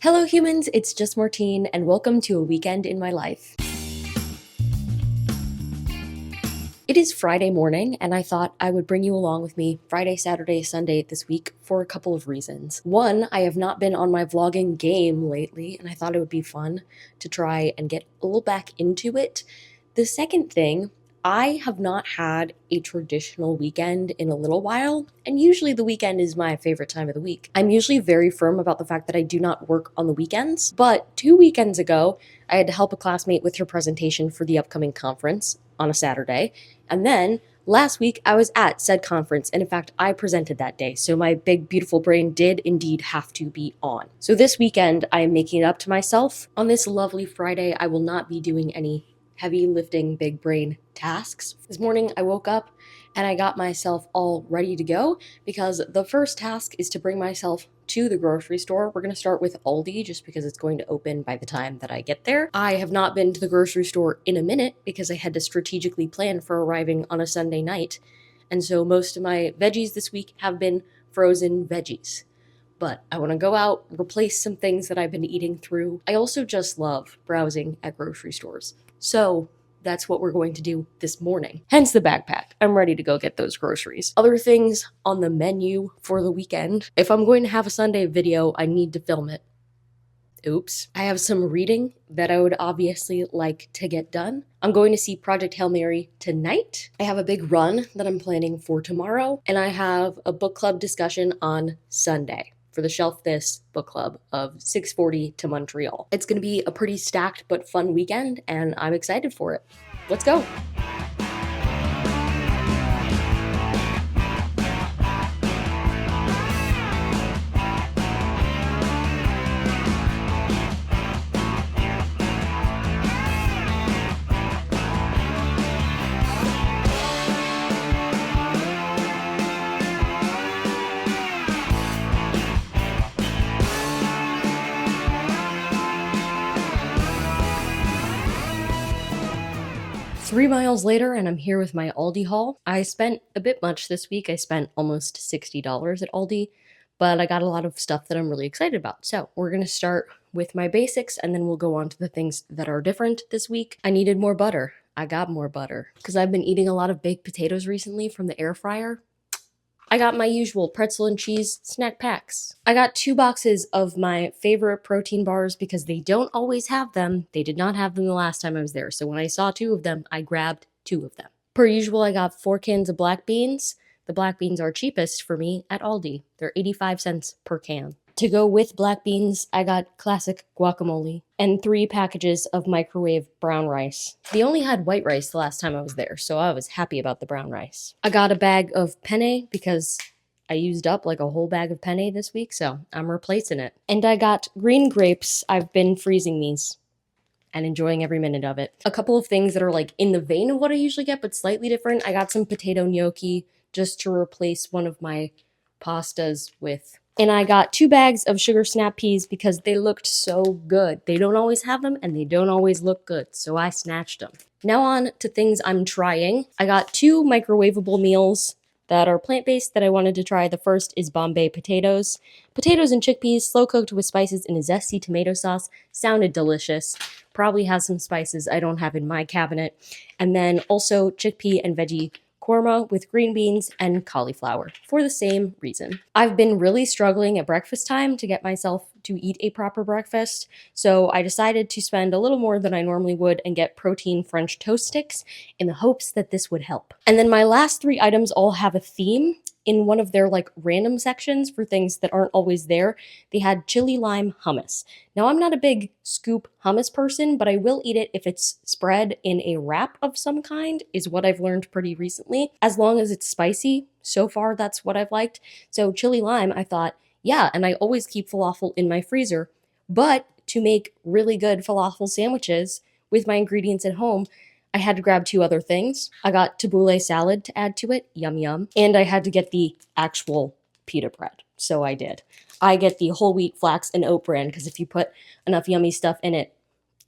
Hello humans, it's just Martine, and welcome to a weekend in my life. It is Friday morning, and I thought I would bring you along with me Friday, Saturday, Sunday this week for a couple of reasons. One, I have not been on my vlogging game lately, and I thought it would be fun to try and get a little back into it. The second thing, I have not had a traditional weekend in a little while, and usually the weekend is my favorite time of the week. I'm usually very firm about the fact that I do not work on the weekends, but 2 weekends ago, I had to help a classmate with her presentation for the upcoming conference on a Saturday, and then last week I was at said conference, and in fact I presented that day, so my big beautiful brain did indeed have to be on. So this weekend I am making it up to myself. On this lovely Friday, I will not be doing any heavy lifting big brain tasks. This morning I woke up and I got myself all ready to go because the first task is to bring myself to the grocery store. We're going to start with Aldi just because it's going to open by the time that I get there. I have not been to the grocery store in a minute because I had to strategically plan for arriving on a Sunday night. And so most of my veggies this week have been frozen veggies. But I want to go out, replace some things that I've been eating through. I also just love browsing at grocery stores. So that's what we're going to do this morning. Hence the backpack. I'm ready to go get those groceries. Other things on the menu for the weekend. If I'm going to have a Sunday video, I need to film it. Oops. I have some reading that I would obviously like to get done. I'm going to see Project Hail Mary tonight. I have a big run that I'm planning for tomorrow, and I have a book club discussion on Sunday for the Shelf This book club of 6:40 to Montreal. It's going to be a pretty stacked but fun weekend, and I'm excited for it. Let's go. 3 miles later, and I'm here with my Aldi haul. I spent a bit much this week. I spent almost $60 at Aldi, but I got a lot of stuff that I'm really excited about. So we're going to start with my basics, and then we'll go on to the things that are different this week. I needed more butter. I got more butter because I've been eating a lot of baked potatoes recently from the air fryer. I got my usual pretzel and cheese snack packs. I got 2 boxes of my favorite protein bars because they don't always have them. They did not have them the last time I was there. So when I saw 2 of them, I grabbed 2 of them. Per usual, I got 4 cans of black beans. The black beans are cheapest for me at Aldi. They're 85 cents per can. To go with black beans, I got classic guacamole and 3 packages of microwave brown rice. They only had white rice the last time I was there, so I was happy about the brown rice. I got a bag of penne because I used up like a whole bag of penne this week, so I'm replacing it. And I got green grapes. I've been freezing these and enjoying every minute of it. A couple of things that are like in the vein of what I usually get, but slightly different. I got some potato gnocchi just to replace one of my pastas with. And I got 2 bags of sugar snap peas because they looked so good. They don't always have them and they don't always look good, so I snatched them. Now on to things I'm trying. I got 2 microwavable meals that are plant-based that I wanted to try. The first is Bombay potatoes. Potatoes and chickpeas, slow cooked with spices in a zesty tomato sauce. Sounded delicious. Probably has some spices I don't have in my cabinet. And then also chickpea and veggie korma with green beans and cauliflower for the same reason. I've been really struggling at breakfast time to get myself to eat a proper breakfast, so I decided to spend a little more than I normally would and get protein French toast sticks in the hopes that this would help. And then my last 3 items all have a theme. In one of their like random sections for things that aren't always there, they had chili lime hummus. Now I'm not a big scoop hummus person, but I will eat it if it's spread in a wrap of some kind, is what I've learned pretty recently, as long as it's spicy. So far, that's what I've liked. So chili lime, I thought, yeah, and I always keep falafel in my freezer, but to make really good falafel sandwiches with my ingredients at home, I had to grab 2 other things. I got tabbouleh salad to add to it, yum yum, and I had to get the actual pita bread, so I did. I get the whole wheat, flax, and oat brand because if you put enough yummy stuff in it,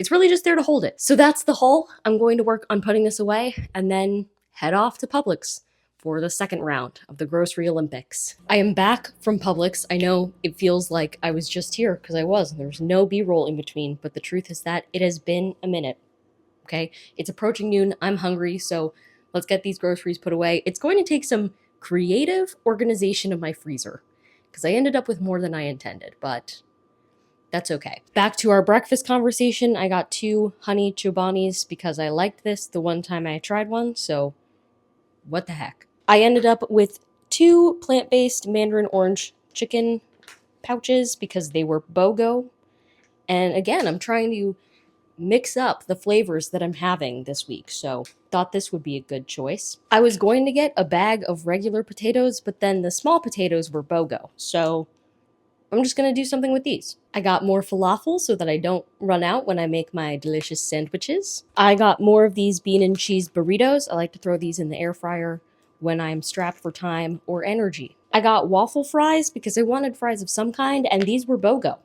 it's really just there to hold it. So that's the haul. I'm going to work on putting this away and then head off to Publix for the second round of the Grocery Olympics. I am back from Publix. I know it feels like I was just here because I was. There's no B-roll in between, but the truth is that it has been a minute. Okay? It's approaching noon. I'm hungry, so let's get these groceries put away. It's going to take some creative organization of my freezer because I ended up with more than I intended, but that's okay. Back to our breakfast conversation. I got 2 honey chobanis because I liked this the one time I tried one, so what the heck. I ended up with 2 plant-based mandarin orange chicken pouches because they were BOGO. And again, I'm trying to mix up the flavors that I'm having this week, so thought this would be a good choice. I was going to get a bag of regular potatoes, but then the small potatoes were BOGO, so I'm just gonna do something with these. I got more falafel so that I don't run out when I make my delicious sandwiches. I got more of these bean and cheese burritos. I like to throw these in the air fryer when I'm strapped for time or energy. I got waffle fries because I wanted fries of some kind, and these were BOGO.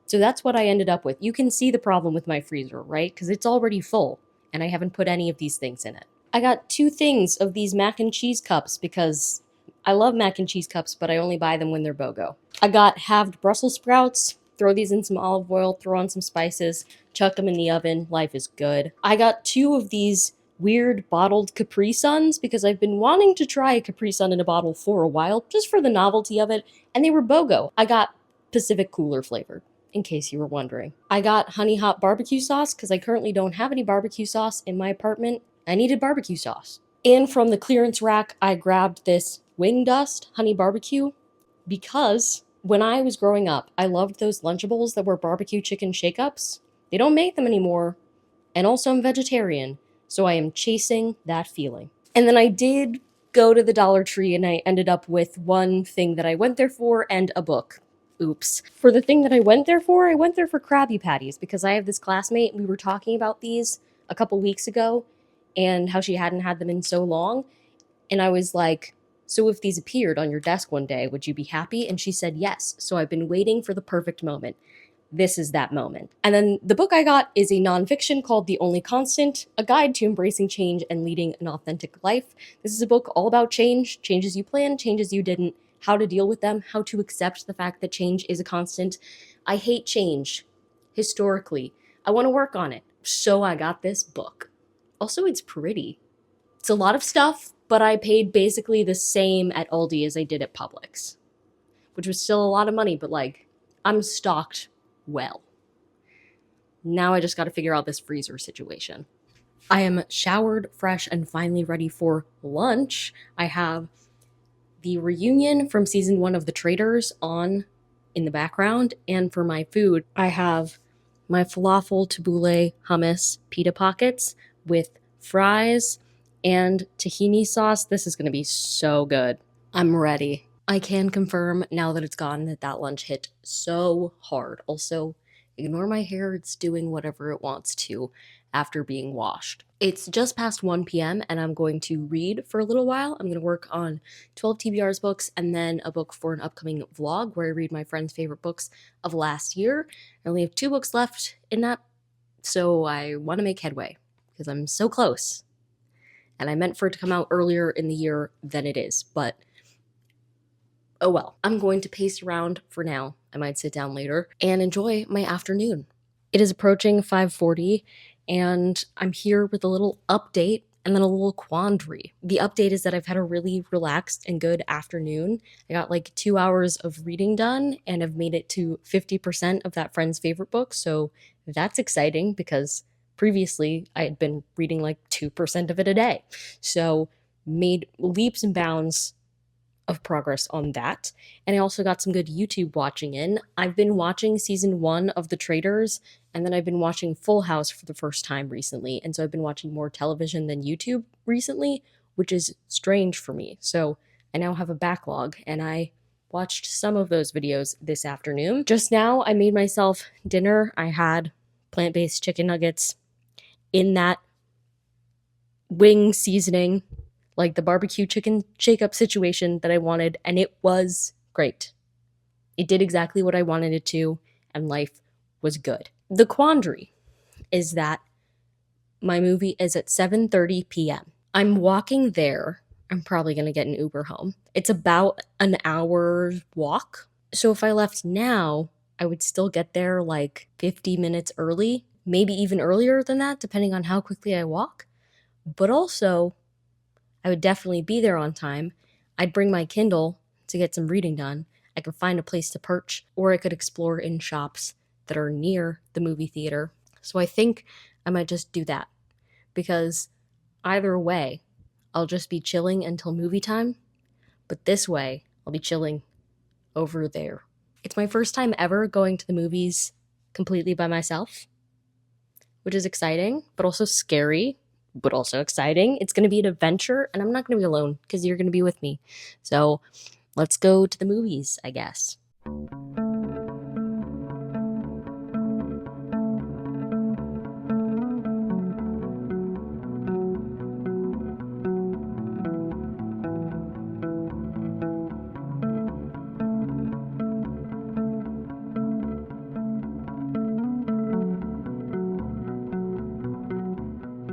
So that's what I ended up with. You can see the problem with my freezer, right? Because it's already full, and I haven't put any of these things in it. I got 2 things of these mac and cheese cups because I love mac and cheese cups, but I only buy them when they're BOGO. I got halved Brussels sprouts. Throw these in some olive oil, throw on some spices, chuck them in the oven. Life is good. I got 2 of these weird bottled Capri Suns because I've been wanting to try a Capri Sun in a bottle for a while, just for the novelty of it, and they were BOGO. I got Pacific Cooler flavored, in case you were wondering. I got honey hot barbecue sauce because I currently don't have any barbecue sauce in my apartment. I needed barbecue sauce. And from the clearance rack, I grabbed this Wing Dust honey barbecue because when I was growing up, I loved those Lunchables that were barbecue chicken shake-ups. They don't make them anymore. And also I'm vegetarian, so I am chasing that feeling. And then I did go to the Dollar Tree and I ended up with one thing that I went there for and a book. Oops. For the thing that I went there for Krabby Patties because I have this classmate, we were talking about these a couple weeks ago and how she hadn't had them in so long. And I was like, so if these appeared on your desk one day, would you be happy? And she said yes. So I've been waiting for the perfect moment. This is that moment. And then the book I got is a nonfiction called The Only Constant, A Guide to Embracing Change and Leading an Authentic Life. This is a book all about change, changes you planned, changes you didn't, how to deal with them, how to accept the fact that change is a constant. I hate change, historically. I want to work on it. So I got this book. Also, it's pretty. It's a lot of stuff, but I paid basically the same at Aldi as I did at Publix, which was still a lot of money, but like, I'm stocked well. Now I just got to figure out this freezer situation. I am showered, fresh, and finally ready for lunch. I have the reunion from season 1 of The Traitors on in the background, and for my food, I have my falafel tabbouleh hummus pita pockets with fries and tahini sauce. This is going to be so good. I'm ready. I can confirm now that it's gone that lunch hit so hard. Also, ignore my hair. It's doing whatever it wants to after being washed. It's just past 1 p.m. and I'm going to read for a little while. I'm going to work on 12 TBR's books and then a book for an upcoming vlog where I read my friend's favorite books of last year. I only have 2 books left in that, so I want to make headway because I'm so close. And I meant for it to come out earlier in the year than it is, but oh well. I'm going to pace around for now. I might sit down later and enjoy my afternoon. It is approaching 5:40 and I'm here with a little update and then a little quandary. The update is that I've had a really relaxed and good afternoon. I got like 2 hours of reading done and have made it to 50% of that friend's favorite book, so that's exciting because previously I had been reading like 2% of it a day. So made leaps and bounds of progress on that. And I also got some good YouTube watching in. I've been watching season 1 of The Traitors, and then I've been watching Full House for the first time recently. And so I've been watching more television than YouTube recently, which is strange for me. So I now have a backlog, and I watched some of those videos this afternoon. Just now, I made myself dinner. I had plant-based chicken nuggets in that wing seasoning, like the barbecue chicken shake-up situation that I wanted, and it was great. It did exactly what I wanted it to, and life was good. The quandary is that my movie is at 7:30 p.m. I'm walking there I'm probably gonna get an Uber home. It's about an hour's walk. So if I left now, I would still get there like 50 minutes early, maybe even earlier than that, depending on how quickly I walk. But also, I would definitely be there on time. I'd bring my Kindle to get some reading done. I could find a place to perch, or I could explore in shops that are near the movie theater. So I think I might just do that because either way, I'll just be chilling until movie time. But this way, I'll be chilling over there. It's my first time ever going to the movies completely by myself, which is exciting, but also scary, but also exciting. It's going to be an adventure, and I'm not going to be alone because you're going to be with me. So let's go to the movies, I guess.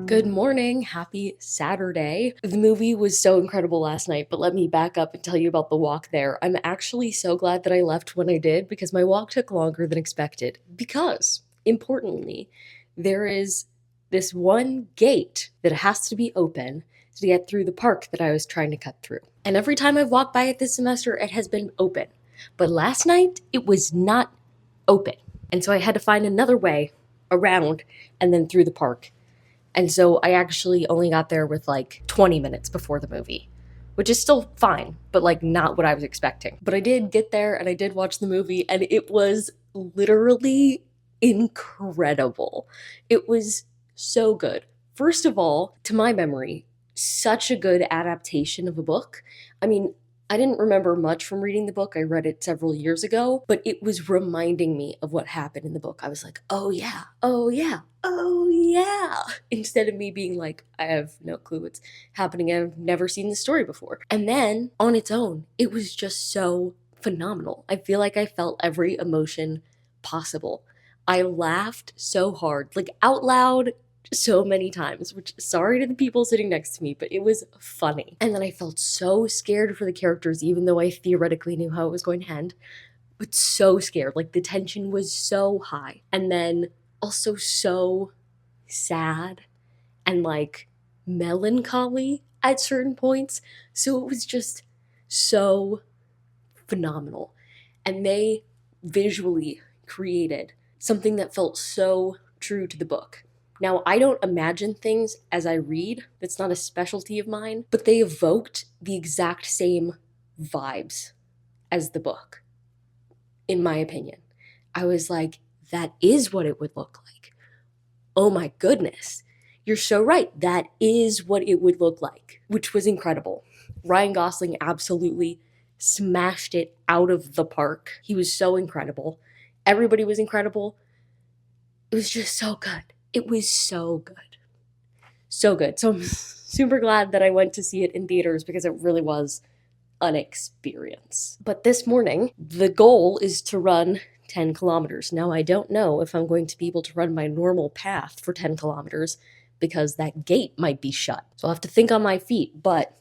Good morning. Happy Saturday. The movie was so incredible last night, but let me back up and tell you about the walk there. I'm actually so glad that I left when I did because my walk took longer than expected. Because, importantly, there is this one gate that has to be open to get through the park that I was trying to cut through. And every time I've walked by it this semester, it has been open. But last night, it was not open. And so I had to find another way around and then through the park. And so I actually only got there with like 20 minutes before the movie, which is still fine, but like not what I was expecting. But I did get there and I did watch the movie, and it was literally incredible. It was so good. First of all, to my memory, such a good adaptation of a book. I mean, I didn't remember much from reading the book. I read it several years ago, but it was reminding me of what happened in the book. I was like, oh yeah, oh yeah, oh yeah. Instead of me being like, I have no clue what's happening. I've never seen the story before. And then on its own, it was just so phenomenal. I feel like I felt every emotion possible. I laughed so hard, like out loud so many times, which sorry to the people sitting next to me, but it was funny. And then I felt so scared for the characters, even though I theoretically knew how it was going to end, but so scared. Like the tension was so high. And then also so sad and like melancholy at certain points. So it was just so phenomenal. And they visually created something that felt so true to the book. Now, I don't imagine things as I read. That's not a specialty of mine, but they evoked the exact same vibes as the book, in my opinion. I was like, that is what it would look like. Oh my goodness. You're so right. That is what it would look like, which was incredible. Ryan Gosling absolutely smashed it out of the park. He was so incredible. Everybody was incredible. It was just so good. It was so good. So good. So I'm super glad that I went to see it in theaters because it really was an experience. But this morning, the goal is to run 10 kilometers. Now, I don't know if I'm going to be able to run my normal path for 10 kilometers because that gate might be shut. So I'll have to think on my feet, but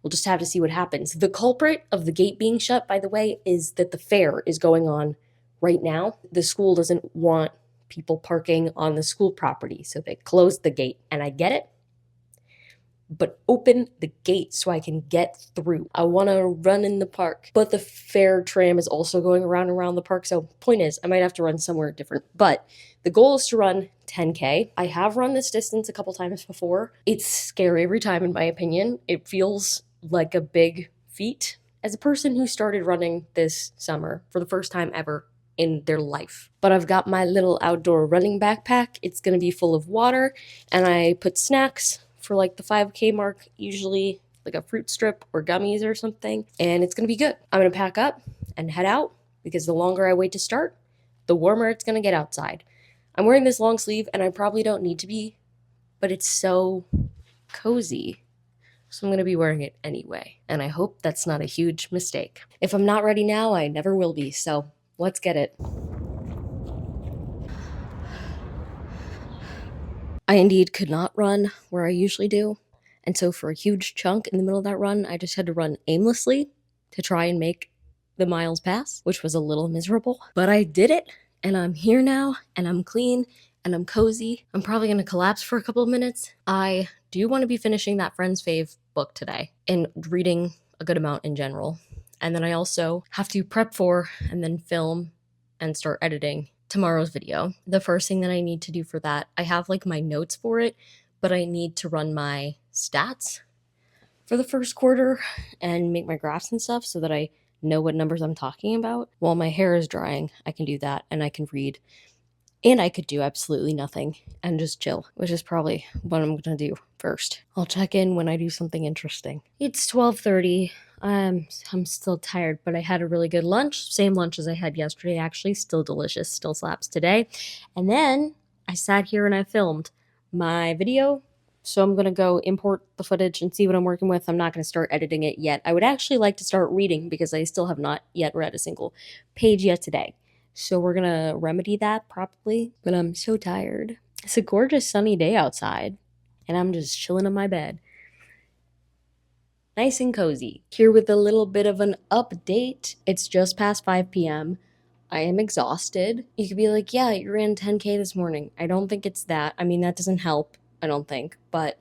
we'll just have to see what happens. The culprit of the gate being shut, by the way, is that the fair is going on right now. The school doesn't want people parking on the school property, so they closed the gate, and I get it. But open the gate so I can get through. I want to run in the park, but the fair tram is also going around the park. So point is, I might have to run somewhere different. But the goal is to run 10K. I have run this distance a couple times before. It's scary every time, in my opinion. It feels like a big feat. As a person who started running this summer for the first time ever in their life. But I've got my little outdoor running backpack. It's going to be full of water, and I put snacks for like the 5K mark, usually like a fruit strip or gummies or something, and it's gonna be good. I'm gonna pack up and head out because the longer I wait to start, the warmer it's gonna get outside. I'm wearing this long sleeve and I probably don't need to be, but it's so cozy. So I'm gonna be wearing it anyway, and I hope that's not a huge mistake. If I'm not ready now, I never will be, so let's get it. I indeed could not run where I usually do, And so for a huge chunk in the middle of that run, I just had to run aimlessly to try and make the miles pass, which was a little miserable. But I did it, and I'm here now, and I'm clean, and I'm cozy. I'm probably going to collapse for a couple of minutes. I do want to be finishing that Friends Fave book today and reading a good amount in general. And then I also have to prep for and then film and start editing tomorrow's video. The first thing that I need to do for that, I have like my notes for it, but I need to run my stats for the first quarter and make my graphs and stuff so that I know what numbers I'm talking about. While my hair is drying, I can do that and I can read. And I could do absolutely nothing and just chill, which is probably what I'm gonna do first. I'll check in when I do something interesting. It's 12:30. I'm still tired, but I had a really good lunch. Same lunch as I had yesterday, actually. Still delicious, still slaps today. And then I sat here and I filmed my video. So I'm gonna go import the footage and see what I'm working with. I'm not gonna start editing it yet. I would actually like to start reading because I still have not yet read a single page yet today. So we're gonna remedy that probably. But I'm so tired. It's a gorgeous sunny day outside, and I'm just chilling in my bed. Nice and cozy. Here with a little bit of an update. It's just past 5 p.m. I am exhausted. You could be like, yeah, you ran 10K this morning. I don't think it's that. I mean, that doesn't help, I don't think. But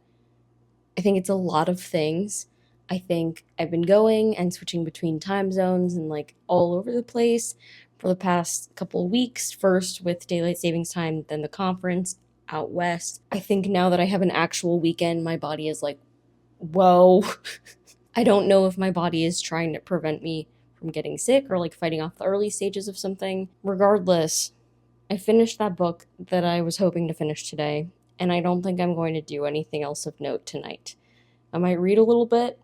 I think it's a lot of things. I think I've been going and switching between time zones and like all over the place for the past couple of weeks. First with daylight savings time, then the conference out west. I think now that I have an actual weekend, my body is like, whoa. I don't know if my body is trying to prevent me from getting sick or like fighting off the early stages of something. Regardless, I finished that book that I was hoping to finish today, and I don't think I'm going to do anything else of note tonight. I might read a little bit,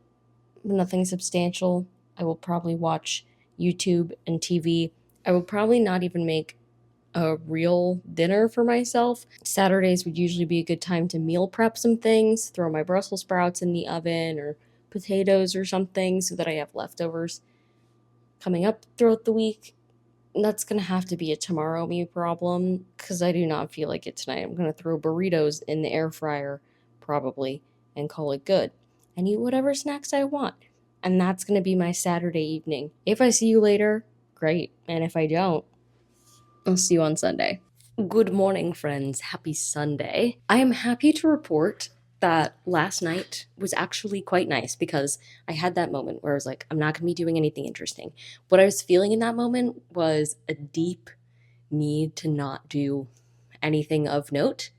but nothing substantial. I will probably watch YouTube and TV. I will probably not even make a real dinner for myself. Saturdays would usually be a good time to meal prep some things, throw my Brussels sprouts in the oven or potatoes or something so that I have leftovers coming up throughout the week. That's going to have to be a tomorrow me problem because I do not feel like it tonight. I'm going to throw burritos in the air fryer probably and call it good and eat whatever snacks I want. And that's going to be my Saturday evening. If I see you later, great. And if I don't, I'll see you on Sunday. Good morning, friends. Happy Sunday. I am happy to report that last night was actually quite nice because I had that moment where I was like, I'm not going to be doing anything interesting. What I was feeling in that moment was a deep need to not do anything of note.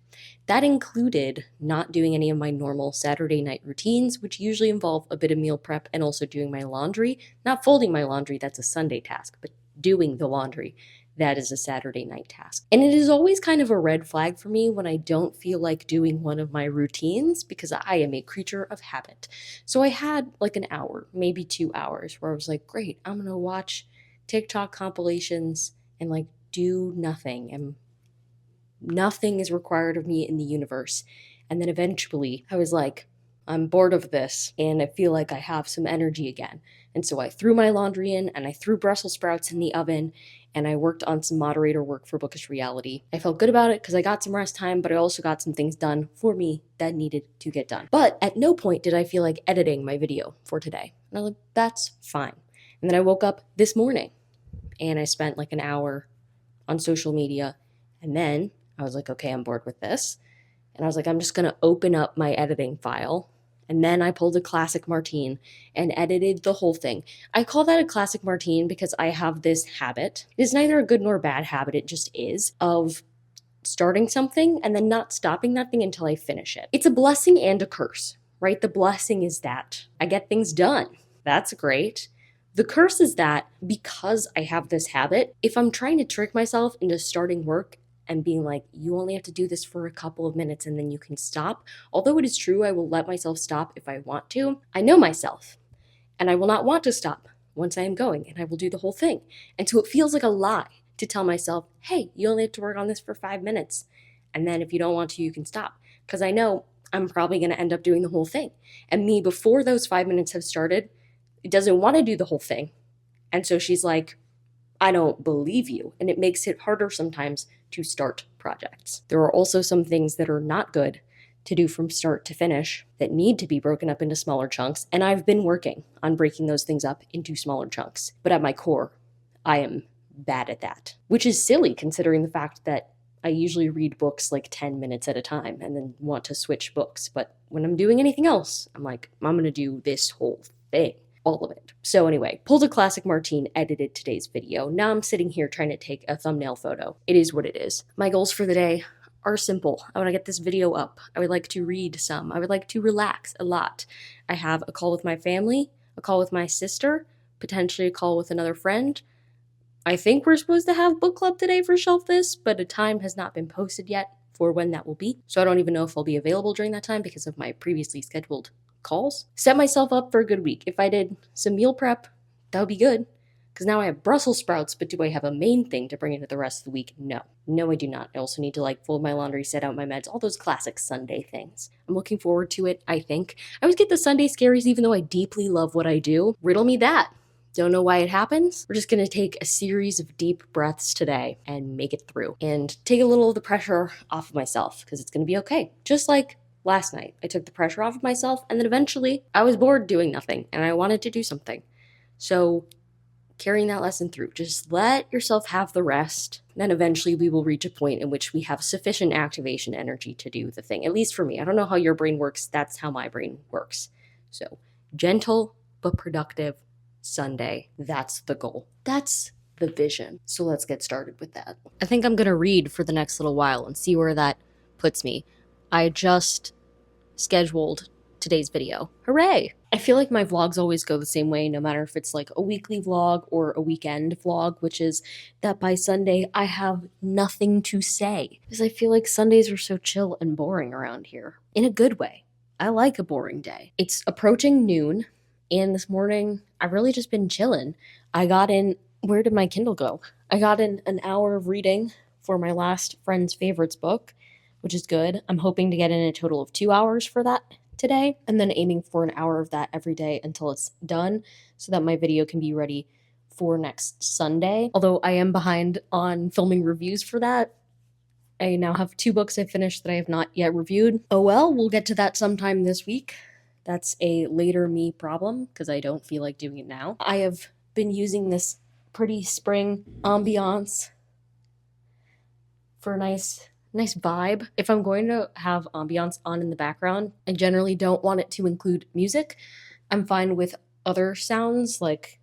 That included not doing any of my normal Saturday night routines, which usually involve a bit of meal prep and also doing my laundry. Not folding my laundry, that's a Sunday task, but doing the laundry. That is a Saturday night task. And it is always kind of a red flag for me when I don't feel like doing one of my routines because I am a creature of habit. So I had like an hour, maybe 2 hours where I was like, great, I'm going to watch TikTok compilations and like do nothing. And nothing is required of me in the universe. And then eventually I was like, I'm bored of this and I feel like I have some energy again. And so I threw my laundry in and I threw Brussels sprouts in the oven and I worked on some moderator work for Bookish Reality. I felt good about it because I got some rest time, but I also got some things done for me that needed to get done. But at no point did I feel like editing my video for today. And I was like, that's fine. And then I woke up this morning and I spent like an hour on social media. And then I was like, okay, I'm bored with this. And I was like, I'm just going to open up my editing file. And then I pulled a classic Martine and edited the whole thing. I call that a classic Martine because I have this habit. It is neither a good nor bad habit, it just is, of starting something and then not stopping that thing until I finish it. It's a blessing and a curse, right? The blessing is that I get things done. That's great. The curse is that because I have this habit, if I'm trying to trick myself into starting work and being like, you only have to do this for a couple of minutes and then you can stop. Although it is true, I will let myself stop if I want to. I know myself and I will not want to stop once I am going and I will do the whole thing. And so it feels like a lie to tell myself, hey, you only have to work on this for 5 minutes. And then if you don't want to, you can stop. Because I know I'm probably going to end up doing the whole thing. And me, before those 5 minutes have started, it doesn't want to do the whole thing. And so she's like, I don't believe you. And it makes it harder sometimes to start projects. There are also some things that are not good to do from start to finish that need to be broken up into smaller chunks, and I've been working on breaking those things up into smaller chunks. But at my core, I am bad at that, which is silly considering the fact that I usually read books like 10 minutes at a time and then want to switch books. But when I'm doing anything else, I'm like, I'm going to do this whole thing, all of it. So anyway, pulled a classic Martine, edited today's video. Now I'm sitting here trying to take a thumbnail photo. It is what it is. My goals for the day are simple. I want to get this video up. I would like to read some. I would like to relax a lot. I have a call with my family, a call with my sister, potentially a call with another friend. I think we're supposed to have book club today for Shelf This, but a time has not been posted yet for when that will be. So I don't even know if I'll be available during that time because of my previously scheduled calls. Set myself up for a good week. If I did some meal prep, that would be good. Because now I have Brussels sprouts, but do I have a main thing to bring into the rest of the week? No. No, I do not. I also need to fold my laundry, set out my meds, all those classic Sunday things. I'm looking forward to it, I think. I always get the Sunday scaries even though I deeply love what I do. Riddle me that. Don't know why it happens. We're just going to take a series of deep breaths today and make it through and take a little of the pressure off of myself because it's going to be okay. Just like last night, I took the pressure off of myself and then eventually I was bored doing nothing and I wanted to do something. So carrying that lesson through, just let yourself have the rest. Then eventually we will reach a point in which we have sufficient activation energy to do the thing. At least for me. I don't know how your brain works. That's how my brain works. So gentle but productive Sunday. That's the goal. That's the vision. So let's get started with that. I think I'm going to read for the next little while and see where that puts me. I just scheduled today's video. Hooray! I feel like my vlogs always go the same way, no matter if it's like a weekly vlog or a weekend vlog, which is that by Sunday I have nothing to say. Because I feel like Sundays are so chill and boring around here. In a good way. I like a boring day. It's approaching noon. And this morning, I've really just been chilling. I got in, where did my Kindle go? I got in an hour of reading for my last Friends Favorites book, which is good. I'm hoping to get in a total of 2 hours for that today, and then aiming for an hour of that every day until it's done so that my video can be ready for next Sunday. Although I am behind on filming reviews for that. I now have 2 books I finished that I have not yet reviewed. Oh well, we'll get to that sometime this week. That's a later me problem because I don't feel like doing it now. I have been using this pretty spring ambiance for a nice vibe. If I'm going to have ambiance on in the background, I generally don't want it to include music. I'm fine with other sounds, like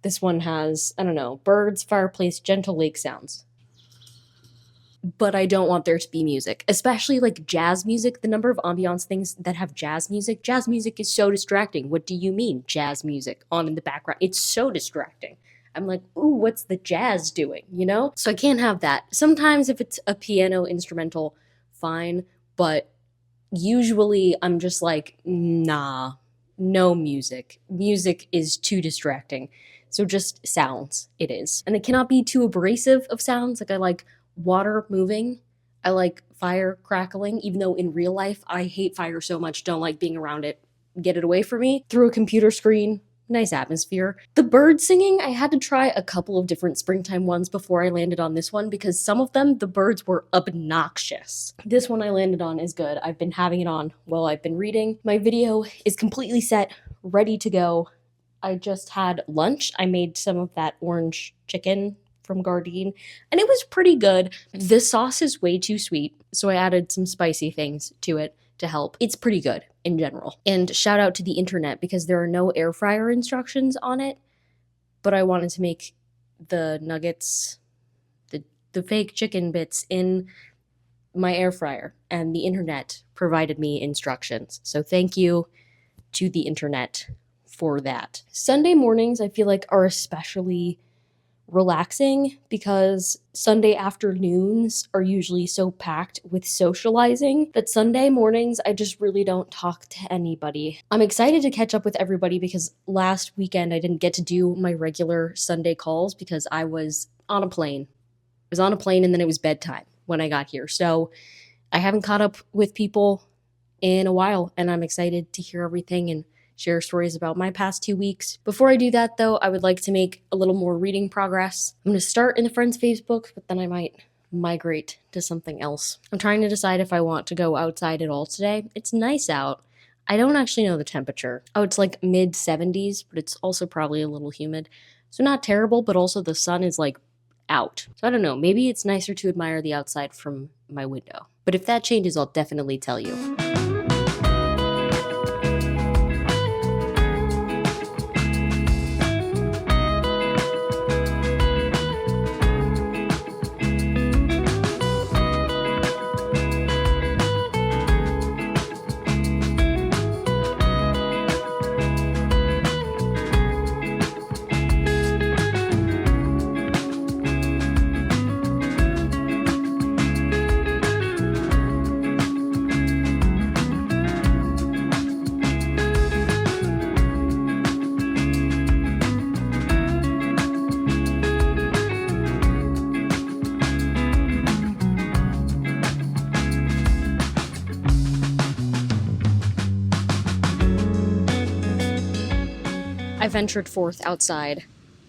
this one has, I don't know, birds, fireplace, gentle lake sounds. But I don't want there to be music, especially like jazz music. The number of ambiance things that have jazz music is so distracting. What do you mean jazz music on in the background? It's so distracting. I'm like, ooh, what's the jazz doing, you know? So I can't have that. Sometimes if it's a piano instrumental, fine, but usually I'm just like, nah, no music. Music is too distracting. So just sounds, it is. And it cannot be too abrasive of sounds. Like I like water moving. I like fire crackling, even though in real life I hate fire so much, don't like being around it. Get it away from me. Through a computer screen, nice atmosphere. The bird singing, I had to try a couple of different springtime ones before I landed on this one because some of them, the birds were obnoxious. This one I landed on is good. I've been having it on while I've been reading. My video is completely set, ready to go. I just had lunch. I made some of that orange chicken from Gardein, and it was pretty good. The sauce is way too sweet, so I added some spicy things to it to help. It's pretty good in general. And shout out to the internet because there are no air fryer instructions on it, but I wanted to make the nuggets, the fake chicken bits in my air fryer, and the internet provided me instructions. So thank you to the internet for that. Sunday mornings I feel like are especially relaxing because Sunday afternoons are usually so packed with socializing that Sunday mornings I just really don't talk to anybody. I'm excited to catch up with everybody because last weekend I didn't get to do my regular Sunday calls because I was on a plane. I was on a plane and then it was bedtime when I got here. So I haven't caught up with people in a while and I'm excited to hear everything and share stories about my past 2 weeks. Before I do that, though, I would like to make a little more reading progress. I'm going to start in the Friends Facebook, but then I might migrate to something else. I'm trying to decide if I want to go outside at all today. It's nice out. I don't actually know the temperature. Oh, it's like mid 70s, but it's also probably a little humid. So not terrible, but also the sun is like out. So I don't know, maybe it's nicer to admire the outside from my window. But if that changes, I'll definitely tell you. I ventured forth outside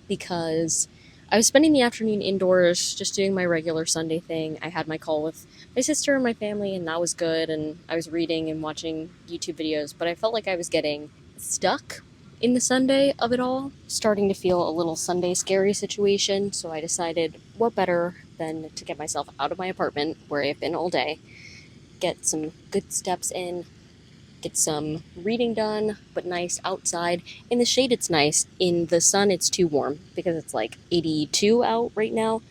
because I was spending the afternoon indoors just doing my regular Sunday thing. I had my call with my sister and my family, and that was good, and I was reading and watching YouTube videos, but I felt like I was getting stuck in the Sunday of it all, starting to feel a little Sunday scary situation, so I decided what better than to get myself out of my apartment where I've been all day, get some good steps in, get some reading done, but nice outside. In the shade, it's nice. In the sun, it's too warm because it's like 82 out right now.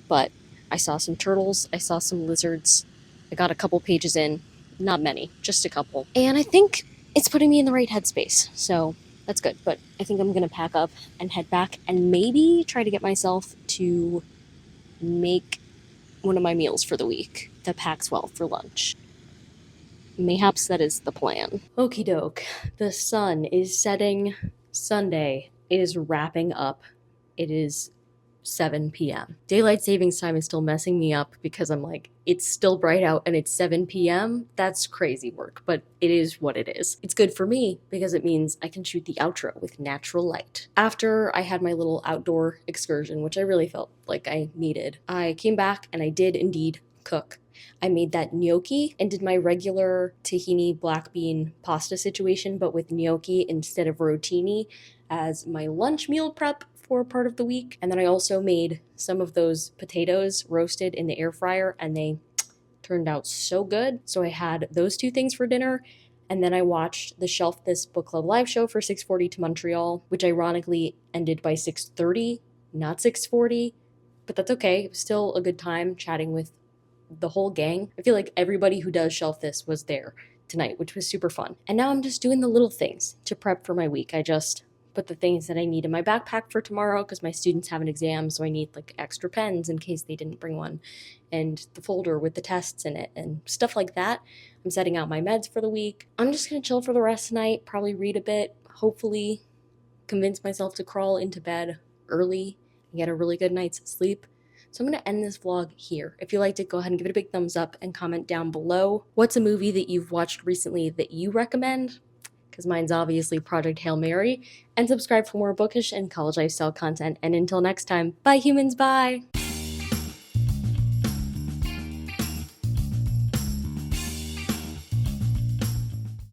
But I saw some turtles, I saw some lizards. I got a couple pages in, not many, just a couple. And I think it's putting me in the right headspace. So that's good. But I think I'm going to pack up and head back and maybe try to get myself to make one of my meals for the week that packs well for lunch. Mayhaps that is the plan. Okie doke. The sun is setting. Sunday is wrapping up. It is 7 p.m. Daylight savings time is still messing me up because I'm like, it's still bright out and it's 7 p.m. That's crazy work, but it is what it is. It's good for me because it means I can shoot the outro with natural light. After I had my little outdoor excursion, which I really felt like I needed, I came back and I did indeed cook. I made that gnocchi and did my regular tahini black bean pasta situation, but with gnocchi instead of rotini as my lunch meal prep for part of the week. And then I also made some of those potatoes roasted in the air fryer, and they turned out so good. So I had those two things for dinner. And then I watched the Shelf This Book Club live show for 6:40 to Montreal, which ironically ended by 6:30, not 6:40. But that's okay. It was still a good time chatting with the whole gang. I feel like everybody who does Shelf This was there tonight, which was super fun. And now I'm just doing the little things to prep for my week. I just put the things that I need in my backpack for tomorrow because my students have an exam, so I need like extra pens in case they didn't bring one, and the folder with the tests in it and stuff like that. I'm setting out my meds for the week. I'm just gonna chill for the rest of the night, probably read a bit, hopefully convince myself to crawl into bed early and get a really good night's sleep. So I'm going to end this vlog here. If you liked it, go ahead and give it a big thumbs up and comment down below. What's a movie that you've watched recently that you recommend? Because mine's obviously Project Hail Mary. And subscribe for more bookish and college lifestyle content. And until next time, bye humans, bye!